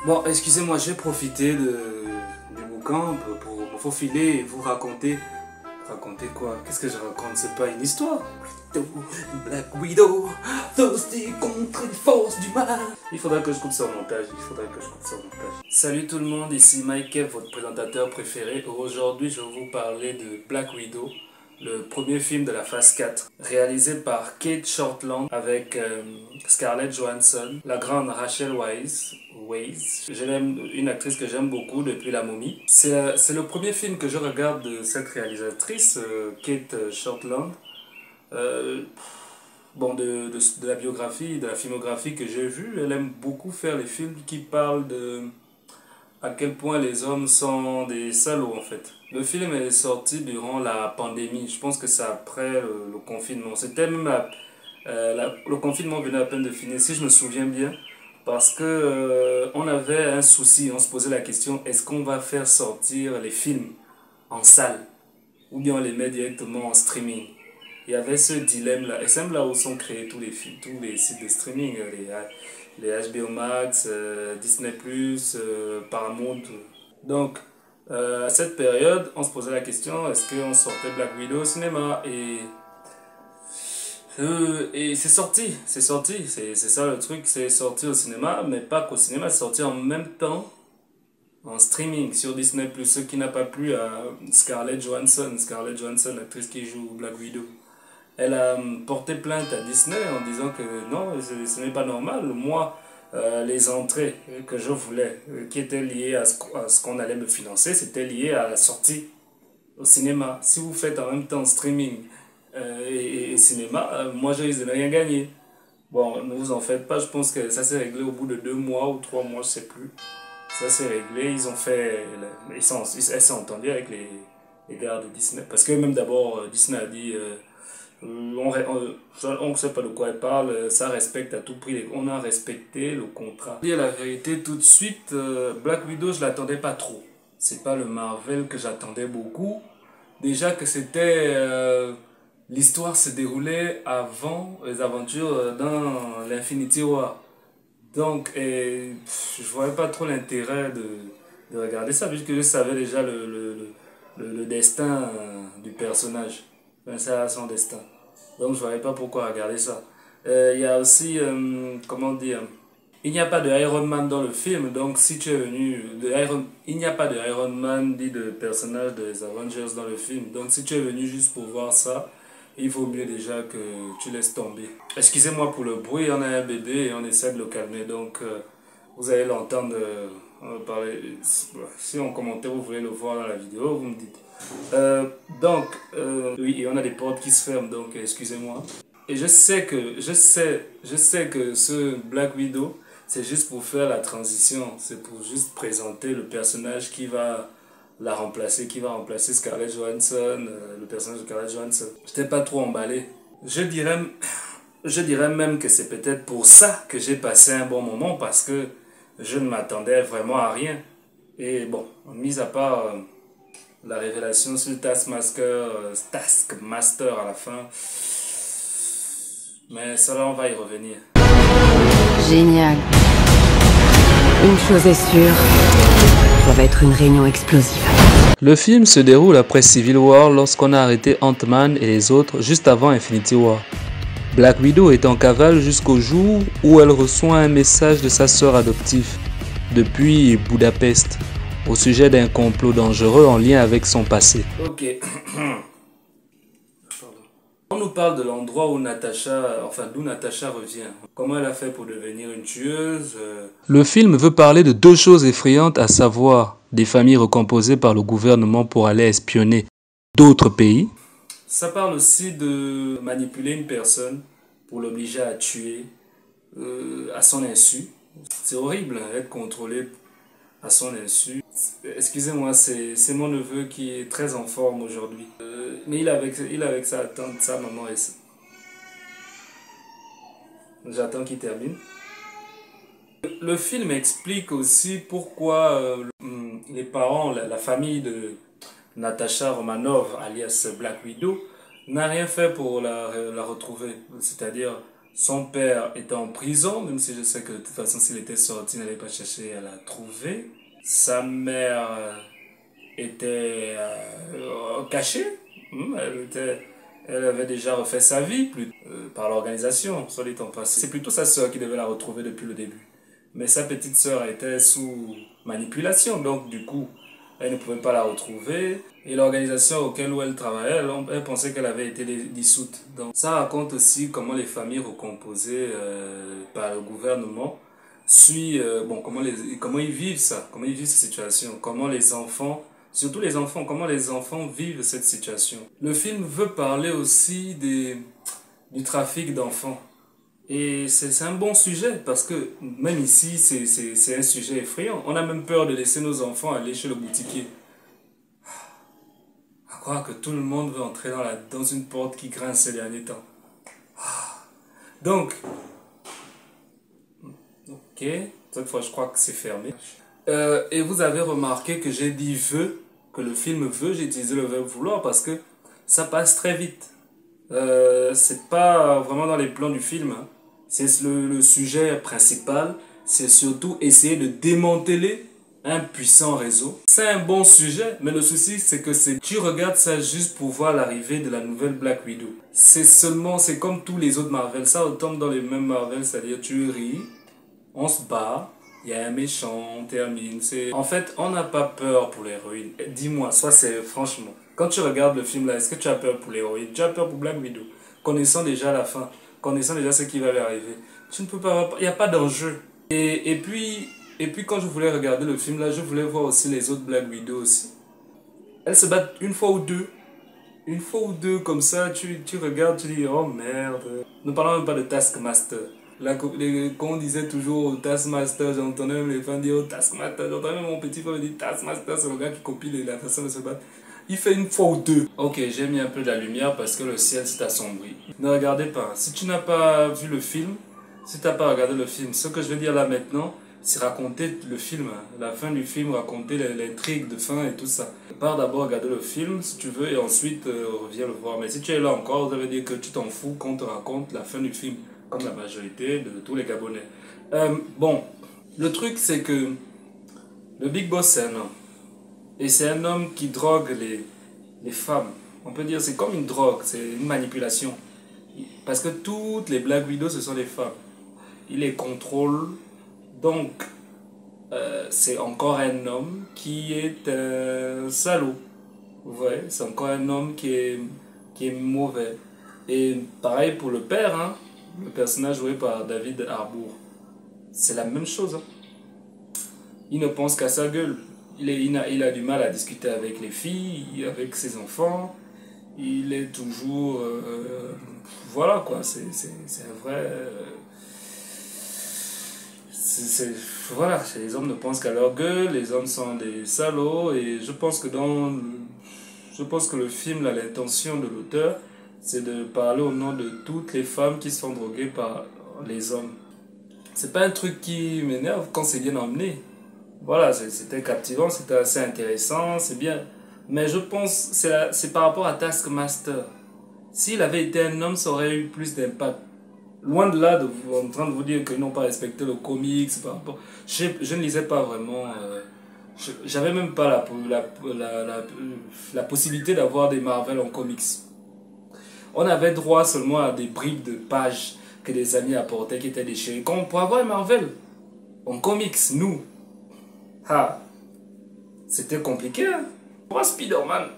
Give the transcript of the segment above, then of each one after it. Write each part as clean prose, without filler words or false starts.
Bon, excusez-moi, j'ai profité du bouquin pour me faufiler et vous raconter. Raconter quoi? Qu'est-ce que je raconte? C'est pas une histoire. Black Widow, thirsty contre les forces du mal. Il faudra que je coupe ça au montage. Salut tout le monde, ici Mike, votre présentateur préféré. Aujourd'hui, je vais vous parler de Black Widow, le premier film de la phase 4, réalisé par Kate Shortland avec Scarlett Johansson, la grande Rachel Weisz. Je l'aime, une actrice que j'aime beaucoup depuis La Momie. C'est le premier film que je regarde de cette réalisatrice, Kate Shortland. Bon, de la biographie, de la filmographie que j'ai vue, elle aime beaucoup faire les films qui parlent de à quel point les hommes sont des salauds en fait. Le film est sorti durant la pandémie, je pense que c'est après le confinement. C'était même le confinement venait à peine de finir, si je me souviens bien, parce que on avait un souci, on se posait la question, est-ce qu'on va faire sortir les films en salle ou bien on les met directement en streaming? Il y avait ce dilemme-là. Et c'est là où sont créés tous les films, tous les sites de streaming, les HBO Max, Disney+, Paramount. Donc, à cette période, on se posait la question, est-ce qu'on sortait Black Widow au cinéma? Et c'est sorti, c'est ça le truc, c'est sorti au cinéma, mais pas qu'au cinéma, c'est sorti en même temps en streaming sur Disney+, ce qui n'a pas plu à Scarlett Johansson, l'actrice qui joue Black Widow. Elle a porté plainte à Disney en disant que non, ce n'est pas normal. Moi, les entrées que je voulais, qui étaient liées à ce qu'on allait me financer, c'était lié à la sortie au cinéma. Si vous faites en même temps streaming et cinéma, moi je risque de ne rien gagner. Bon, ne vous en faites pas, je pense que ça s'est réglé au bout de 2 mois ou 3 mois, je sais plus. Ça s'est réglé, ils ont fait, elle s'est entendue avec les gars de Disney. Parce que même d'abord, Disney a dit... on ne sait pas de quoi elle parle, ça respecte à tout prix, on a respecté le contrat. Dire la vérité tout de suite, Black Widow je l'attendais pas trop. C'est pas le Marvel que j'attendais beaucoup. Déjà que c'était l'histoire se déroulait avant les aventures dans l'Infinity War. Donc je voyais pas trop l'intérêt de regarder ça puisque je savais déjà le destin du personnage. Enfin, ça a son destin. Donc je voyais pas pourquoi regarder ça. Il y a aussi, comment dire, il n'y a pas de Iron Man dans le film, donc si tu es venu, il n'y a pas de Iron Man dit de personnage des Avengers dans le film, donc si tu es venu juste pour voir ça, il vaut mieux déjà que tu laisses tomber. Excusez-moi pour le bruit, on a un bébé et on essaie de le calmer, donc vous allez l'entendre parler. Si en commentaire vous voulez le voir dans la vidéo, vous me dites. Oui, et on a des portes qui se ferment, donc excusez-moi. Et je sais que ce Black Widow, c'est juste pour faire la transition, c'est pour juste présenter le personnage qui va la remplacer, qui va remplacer Scarlett Johansson, le personnage de Scarlett Johansson. J'étais pas trop emballé. Je dirais même que c'est peut-être pour ça que j'ai passé un bon moment, parce que je ne m'attendais vraiment à rien. Et bon, mis à part la révélation sur Taskmaster à la fin, mais ça là on va y revenir. Génial. Une chose est sûre, ça va être une réunion explosive. Le film se déroule après Civil War lorsqu'on a arrêté Ant-Man et les autres juste avant Infinity War. Black Widow est en cavale jusqu'au jour où elle reçoit un message de sa sœur adoptive depuis Budapest au sujet d'un complot dangereux en lien avec son passé. Ok. On nous parle de l'endroit où d'où Natasha revient. Comment elle a fait pour devenir une tueuse. Le film veut parler de deux choses effrayantes, à savoir des familles recomposées par le gouvernement pour aller espionner d'autres pays. Ça parle aussi de manipuler une personne pour l'obliger à tuer à son insu. C'est horrible être contrôlé à son insu. Excusez-moi, c'est mon neveu qui est très en forme aujourd'hui. Mais il est avec sa tante, sa maman et ça. J'attends qu'il termine. Le film explique aussi pourquoi les parents, la famille de Natasha Romanoff, alias Black Widow, n'a rien fait pour la retrouver. C'est-à-dire Son père était en prison, même si je sais que de toute façon, s'il était sorti, il n'allait pas chercher à la trouver. Sa mère était cachée. Elle avait déjà refait sa vie par l'organisation, soit dit en passant. C'est plutôt sa sœur qui devait la retrouver depuis le début. Mais sa petite sœur était sous manipulation, donc du coup, elle ne pouvait pas la retrouver. Et l'organisation auquel elle travaillait, elle pensait qu'elle avait été dissoute. Donc ça raconte aussi comment les familles recomposées par le gouvernement comment ils vivent ça, comment ils vivent cette situation, comment les enfants, surtout les enfants, comment les enfants vivent cette situation. Le film veut parler aussi du trafic d'enfants. Et c'est un bon sujet parce que même ici, c'est un sujet effrayant. On a même peur de laisser nos enfants aller chez le boutiquier. À croire que tout le monde veut entrer dans une porte qui grince ces derniers temps. Donc, ok, cette fois je crois que c'est fermé. Et vous avez remarqué que j'ai dit veut, que le film veut, j'ai utilisé le verbe vouloir parce que ça passe très vite. C'est pas vraiment dans les plans du film, hein. C'est le sujet principal, c'est surtout essayer de démanteler un puissant réseau. C'est un bon sujet, mais le souci c'est que tu regardes ça juste pour voir l'arrivée de la nouvelle Black Widow. C'est comme tous les autres Marvel, ça retombe dans les mêmes Marvel, c'est-à-dire tu ris, on se bat, il y a un méchant, on termine. En fait, on n'a pas peur pour l'héroïne. Dis-moi, franchement, quand tu regardes le film là, est-ce que tu as peur pour l'héroïne? Tu as peur pour Black Widow, connaissant déjà la fin, connaissant déjà ce qui va lui arriver. Tu ne peux pas, il n'y a pas d'enjeu. Et puis quand je voulais regarder le film là, je voulais voir aussi les autres Black Widow aussi. Elles se battent une fois ou deux. Une fois ou deux comme ça, tu regardes, tu dis oh merde. Ne parlons même pas de Taskmaster. Là, quand on disait toujours Taskmaster, j'entendais même les fans dire oh, Taskmaster. J'entendais même mon petit frère me dire Taskmaster, c'est le gars qui copie la façon de se battre. Il fait une fois ou deux. Ok, j'ai mis un peu de la lumière parce que le ciel s'est assombri. Ne regardez pas. Si tu n'as pas vu le film, si tu n'as pas regardé le film, ce que je vais dire là maintenant, c'est raconter le film, la fin du film, raconter l'intrigue de fin et tout ça. Pars d'abord regarder le film si tu veux et ensuite reviens le voir. Mais si tu es là encore, ça veut dire que tu t'en fous qu'on te raconte la fin du film, comme la majorité de tous les Gabonais. Bon, le truc c'est que le Big Boss c'est un homme. Et c'est un homme qui drogue les femmes. On peut dire c'est comme une drogue, c'est une manipulation. Parce que toutes les Black Widows ce sont des femmes. Il les contrôle. Donc, c'est encore un homme qui est un salaud. Ouais, c'est encore un homme qui est mauvais. Et pareil pour le père, hein, le personnage joué par David Harbour. C'est la même chose. Hein. Il ne pense qu'à sa gueule. Il a du mal à discuter avec les filles, avec ses enfants. Il est toujours... voilà quoi, c'est un vrai... voilà, les hommes ne pensent qu'à leur gueule, les hommes sont des salauds. Et je pense que le film, là, l'intention de l'auteur, c'est de parler au nom de toutes les femmes qui se font droguer par les hommes. C'est pas un truc qui m'énerve quand c'est bien emmené. Voilà, c'était captivant, c'était assez intéressant, c'est bien. Mais je pense c'est par rapport à Taskmaster. S'il avait été un homme, ça aurait eu plus d'impact. Loin de là, en train de vous dire qu'ils n'ont pas respecté le comics. Je ne lisais pas vraiment. J'avais même pas la possibilité d'avoir des Marvel en comics. On avait droit seulement à des bribes de pages que des amis apportaient qui étaient déchirées. Quand on pouvait avoir un Marvel en comics, nous. Ah, c'était compliqué, hein. Pour Spider-Man,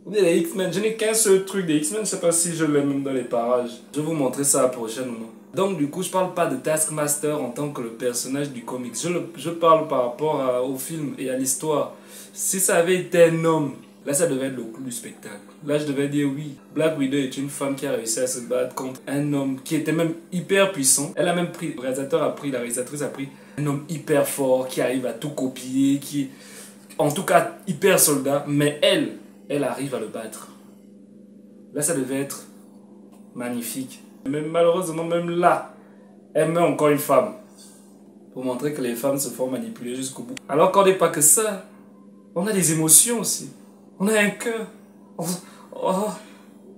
les X-Men, je n'ai qu'un seul truc des X-Men, je ne sais pas si je l'ai même dans les parages. Je vais vous montrer ça prochainement. Donc du coup, je parle pas de Taskmaster en tant que le personnage du comics. Je parle par rapport au film et à l'histoire. Si ça avait été un homme, là ça devait être le clou du spectacle. Là je devais dire oui, Black Widow est une femme qui a réussi à se battre contre un homme qui était même hyper puissant. Elle a même pris, le réalisateur a pris, la réalisatrice a pris un homme hyper fort qui arrive à tout copier, qui est en tout cas hyper soldat, mais elle arrive à le battre. Là, ça devait être magnifique. Mais malheureusement, même là, elle met encore une femme. Pour montrer que les femmes se font manipuler jusqu'au bout. Alors qu'on n'est pas que ça. On a des émotions aussi. On a un cœur.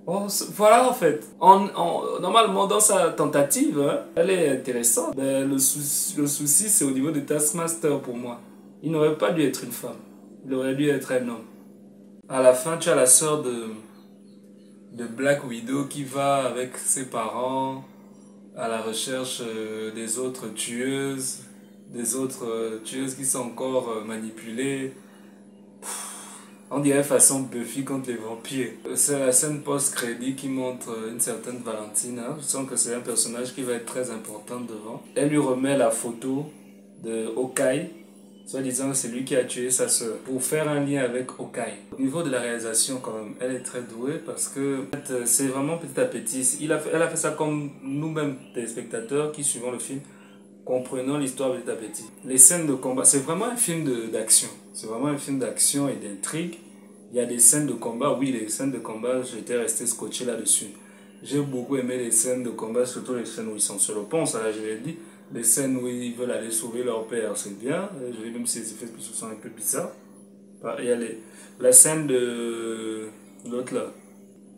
Voilà en fait. Normalement dans sa tentative, hein, elle est intéressante. Mais le souci c'est au niveau de Taskmaster pour moi. Il n'aurait pas dû être une femme. Il aurait dû être un homme. À la fin, tu as la sœur de Black Widow qui va avec ses parents à la recherche des autres tueuses. Des autres tueuses qui sont encore manipulées. On dirait façon Buffy contre les vampires. C'est la scène post-crédit qui montre une certaine Valentina. Je sens que c'est un personnage qui va être très important devant. Elle lui remet la photo de Hawkeye, soi-disant que c'est lui qui a tué sa sœur, pour faire un lien avec Hawkeye. Au niveau de la réalisation, quand même, elle est très douée parce que en fait, c'est vraiment petit à petit. Elle a fait ça comme nous-mêmes, téléspectateurs qui suivons le film, comprenant l'histoire petit à petit. Les scènes de combat, c'est vraiment un film d'action. C'est vraiment un film d'action et d'intrigue. Il y a des scènes de combat, oui, les scènes de combat, j'étais resté scotché là-dessus. J'ai beaucoup aimé les scènes de combat, surtout les scènes où ils sont sur le pont, ça là je l'ai dit. Les scènes où ils veulent aller sauver leur père, c'est bien. Je dis même si les effets spéciaux sont un peu bizarres. Il y a la scène de l'autre là.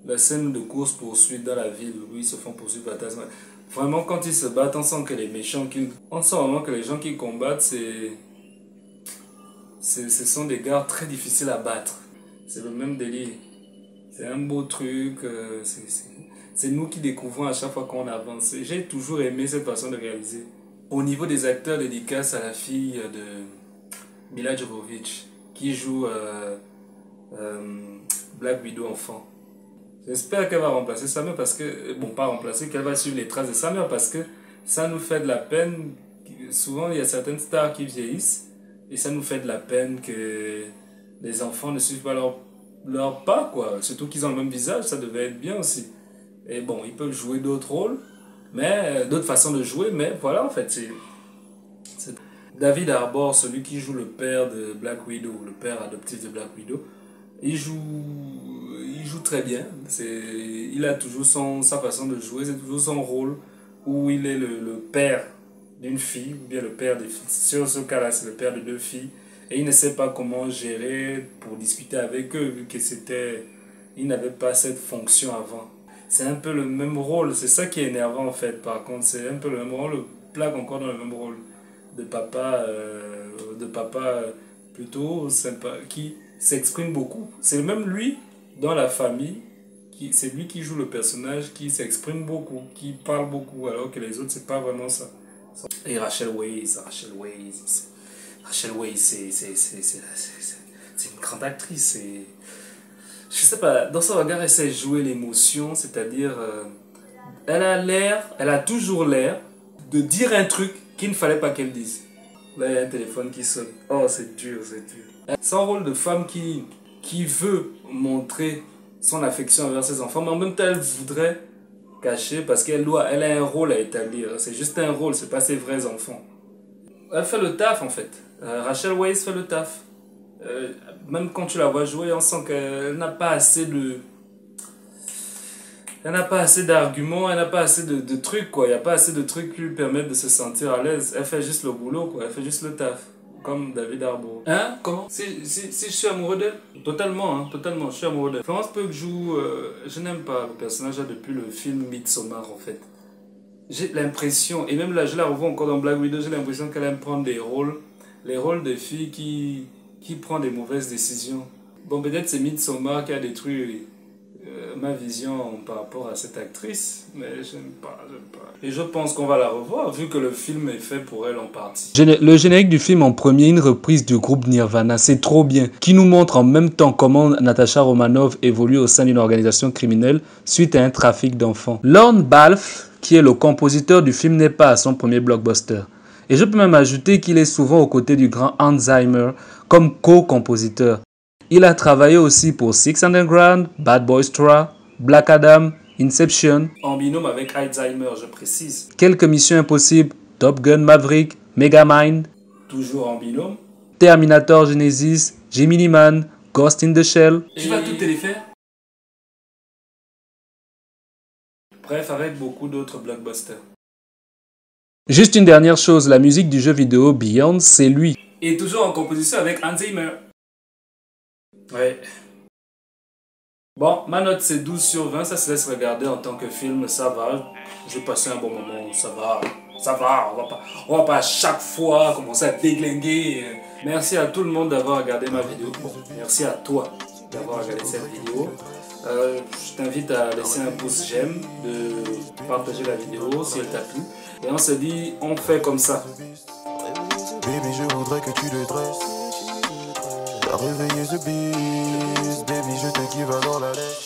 La scène de course-poursuite dans la ville où ils se font poursuivre par Tasman. Vraiment, quand ils se battent, on sent que les méchants, on sent vraiment que les gens qui combattent, ce sont des gars très difficiles à battre. C'est le même délire. C'est un beau truc. C'est nous qui découvrons à chaque fois qu'on avance. J'ai toujours aimé cette façon de réaliser. Au niveau des acteurs, dédicace à la fille de Mila Jovovich qui joue Black Widow enfant. J'espère qu'elle va remplacer sa mère parce que, bon, pas remplacer, qu'elle va suivre les traces de sa mère parce que ça nous fait de la peine. Souvent, il y a certaines stars qui vieillissent et ça nous fait de la peine que les enfants ne suivent pas leur pas, quoi. Surtout qu'ils ont le même visage, ça devait être bien aussi. Et bon, ils peuvent jouer d'autres rôles, mais d'autres façons de jouer, mais voilà, en fait, c'est David Harbour, celui qui joue le père de Black Widow, le père adoptif de Black Widow. Il joue très bien. Il a toujours sa façon de jouer, c'est toujours son rôle où il est le père d'une fille, ou bien le père des filles. Sur ce cas-là, c'est le père de deux filles. Et il ne sait pas comment gérer pour discuter avec eux, vu que il n'avait pas cette fonction avant. C'est un peu le même rôle, c'est ça qui est énervant en fait. Par contre, c'est un peu le même rôle, plaque encore dans le même rôle de papa plutôt sympa, qui s'exprime beaucoup. C'est même lui, dans la famille, c'est lui qui joue le personnage qui s'exprime beaucoup, qui parle beaucoup, alors que les autres, c'est pas vraiment ça. Et Rachel Weisz, c'est une grande actrice. Je sais pas, dans son regard, elle sait jouer l'émotion, c'est-à-dire, elle a toujours l'air de dire un truc qu'il ne fallait pas qu'elle dise. Là, il y a un téléphone qui sonne. Oh, c'est dur, c'est dur. Son rôle de femme qui veut montrer son affection envers ses enfants, mais en même temps, elle voudrait cacher parce qu'elle a un rôle à établir. C'est juste un rôle, c'est pas ses vrais enfants. Elle fait le taf, en fait. Rachel Weisz fait le taf. Même quand tu la vois jouer, on sent qu'elle n'a pas assez de... Elle n'a pas assez d'arguments, elle n'a pas assez de trucs, quoi. Il n'y a pas assez de trucs qui lui permettent de se sentir à l'aise. Elle fait juste le boulot, quoi. Elle fait juste le taf. Comme David Harbour. Hein? Comment? Si je suis amoureux d'elle? Totalement, hein. Totalement, je suis amoureux d'elle. Florence Pugh joue... je n'aime pas le personnage là depuis le film Midsommar, en fait. J'ai l'impression, et même là, je la revois encore dans Black Widow, j'ai l'impression qu'elle aime prendre les rôles de filles qui prend des mauvaises décisions. Bon, peut-être c'est Midsommar qui a détruit ma vision par rapport à cette actrice, mais j'aime pas. Et je pense qu'on va la revoir, vu que le film est fait pour elle en partie. Le générique du film en premier, une reprise du groupe Nirvana, c'est trop bien, qui nous montre en même temps comment Natasha Romanoff évolue au sein d'une organisation criminelle suite à un trafic d'enfants. Lorne Balfe, qui est le compositeur du film, n'est pas à son premier blockbuster. Et je peux même ajouter qu'il est souvent aux côtés du grand Hans Zimmer comme co-compositeur. Il a travaillé aussi pour Six Underground, Bad Boys 3, Black Adam, Inception. En binôme avec Alzheimer, je précise. Quelques Missions Impossibles, Top Gun Maverick, Megamind. Toujours en binôme. Terminator Genesis, Gemini Man, Ghost in the Shell. Tu vas toutes les faire. Bref, avec beaucoup d'autres blockbusters. Juste une dernière chose, la musique du jeu vidéo Beyond, c'est lui. Et toujours en composition avec Hans Zimmer. Ouais. Bon, ma note c'est 12 sur 20, ça se laisse regarder en tant que film, ça va. J'ai passé un bon moment, ça va. Ça va, on va pas à chaque fois commencer à déglinguer. Merci à tout le monde d'avoir regardé ma vidéo. Bon, merci à toi d'avoir regardé cette vidéo. Je t'invite à laisser un pouce j'aime, de partager la vidéo si elle t'a plu. Et on se dit, on fait comme ça. Baby, je voudrais que tu le dresses. T'as réveillé ce beast, baby, je te kiffe dans la lèche.